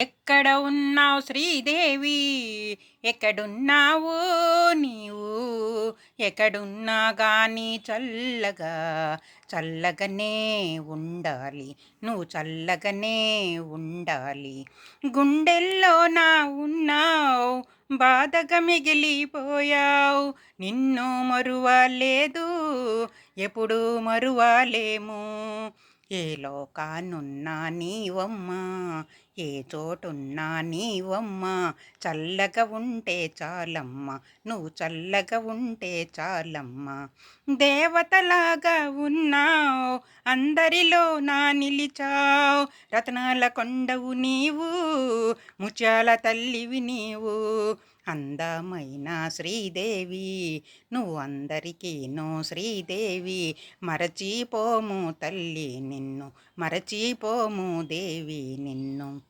ఎక్కడ ఉన్నావు శ్రీదేవి? ఎక్కడున్నావు నీవు? ఎక్కడున్నా గాని చల్లగా చల్లగనే ఉండాలి. నువ్వు చల్లగనే ఉండాలి. గుండెల్లో నా ఉన్నావు, బాధగా మిగిలిపోయావు. నిన్ను మరువలేదు, ఎప్పుడు మరువలేము. ఏ లోకానున్నా నీవమ్మా, ఏ చోటున్నా నీవమ్మా. చల్లగా ఉంటే చాలమ్మా, నువ్వు చల్లగా ఉంటే చాలమ్మా. దేవతలాగా ఉన్నావు, అందరిలో నా నిలిచావు. రత్నాల కొండవు నీవు, ముత్యాల తల్లివి నీవు. అందమైన శ్రీదేవి, నువ్వు అందరికీను శ్రీదేవి. మరచిపోము తల్లి నిన్ను, మరచిపోము దేవి నిన్ను.